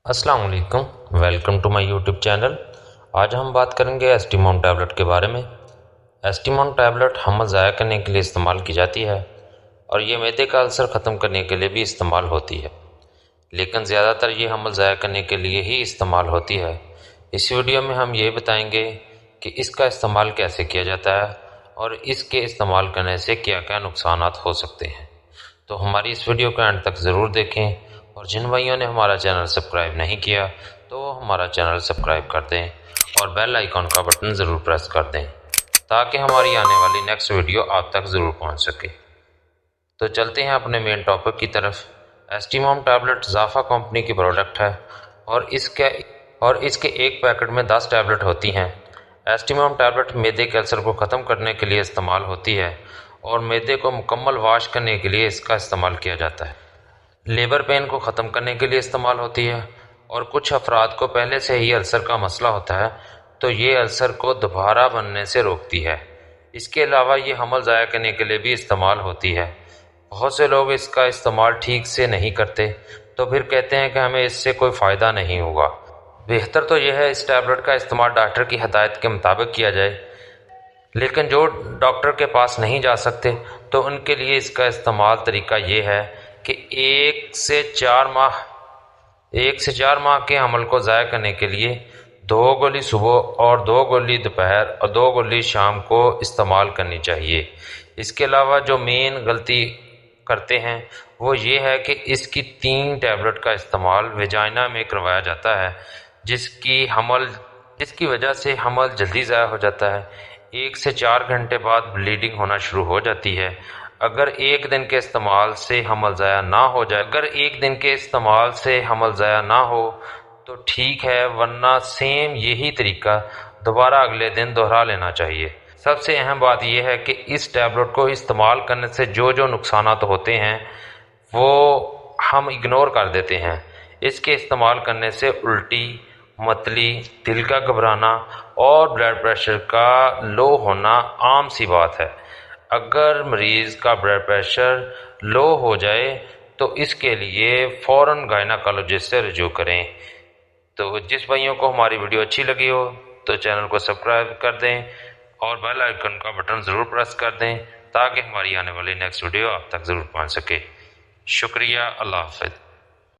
अस्सलाम वालेकुम, welcome to my YouTube channel. आज हम बात करेंगे एस्टीमोम टैबलेट के बारे में। एस्टीमोम टैबलेट हमल ज़ाया करने के लिए इस्तेमाल की जाती है और ये मैदे का अल्सर ख़त्म करने के लिए भी इस्तेमाल होती है, लेकिन ज़्यादातर ये हमल ज़ाया करने के लिए ही इस्तेमाल होती है। इस वीडियो में हम ये बताएंगे कि इसका इस्तेमाल कैसे किया जाता है और इसके इस्तेमाल करने से क्या क्या नुकसान हो सकते हैं। तो हमारी इस वीडियो को एंड तक ज़रूर देखें और जिन भाइयों ने हमारा चैनल सब्सक्राइब नहीं किया तो हमारा चैनल सब्सक्राइब कर दें और बेल आइकॉन का बटन ज़रूर प्रेस कर दें ताकि हमारी आने वाली नेक्स्ट वीडियो आप तक ज़रूर पहुंच सके। तो चलते हैं अपने मेन टॉपिक की तरफ। एस्टीमोम टैबलेट ज़ाफा कंपनी की प्रोडक्ट है और इसके एक पैकेट में 10 टैबलेट होती हैं। एस्टीमोम टैबलेट मैदे के अल्सर को ख़त्म करने के लिए इस्तेमाल होती है और मैदे को मुकम्मल वाश करने के लिए इसका इस्तेमाल किया जाता है। लेबर पेन को ख़त्म करने के लिए इस्तेमाल होती है और कुछ अफराद को पहले से ही अल्सर का मसला होता है तो ये अल्सर को दोबारा बनने से रोकती है। इसके अलावा ये हमल ज़ाया करने के लिए भी इस्तेमाल होती है। बहुत से लोग इसका इस्तेमाल ठीक से नहीं करते तो फिर कहते हैं कि हमें इससे कोई फ़ायदा नहीं होगा। बेहतर तो यह है इस टैबलेट का इस्तेमाल डॉक्टर की हिदायत के मुताबिक किया जाए, लेकिन जो डॉक्टर के पास नहीं जा सकते तो उनके लिए इसका इस्तेमाल तरीका ये है कि एक से चार माह के हमल को ज़ाया करने के लिए 2 गोली सुबह और 2 गोली दोपहर और 2 गोली शाम को इस्तेमाल करनी चाहिए। इसके अलावा जो मेन गलती करते हैं वो ये है कि इसकी 3 टैबलेट का इस्तेमाल वेजाइना में करवाया जाता है जिसकी वजह से हमल जल्दी ज़ाया हो जाता है। 1 से 4 घंटे बाद ब्लीडिंग होना शुरू हो जाती है। अगर एक दिन के इस्तेमाल से हमल ज़ाया ना हो तो ठीक है, वरना सेम यही तरीका दोबारा अगले दिन दोहरा लेना चाहिए। सबसे अहम बात यह है कि इस टैबलेट को इस्तेमाल करने से जो जो नुकसान होते हैं वो हम इग्नोर कर देते हैं। इसके इस्तेमाल करने से उल्टी, मतली, दिल का घबराना और ब्लड प्रेशर का लो होना आम सी बात है। अगर मरीज़ का ब्लड प्रेशर लो हो जाए तो इसके लिए फ़ौरन गायनेकोलॉजिस्ट से रजू करें। तो जिस भाइयों को हमारी वीडियो अच्छी लगी हो तो चैनल को सब्सक्राइब कर दें और बेल आइकन का बटन ज़रूर प्रेस कर दें ताकि हमारी आने वाली नेक्स्ट वीडियो आप तक ज़रूर पहुंच सके। शुक्रिया, अल्लाह हाफ़िज़।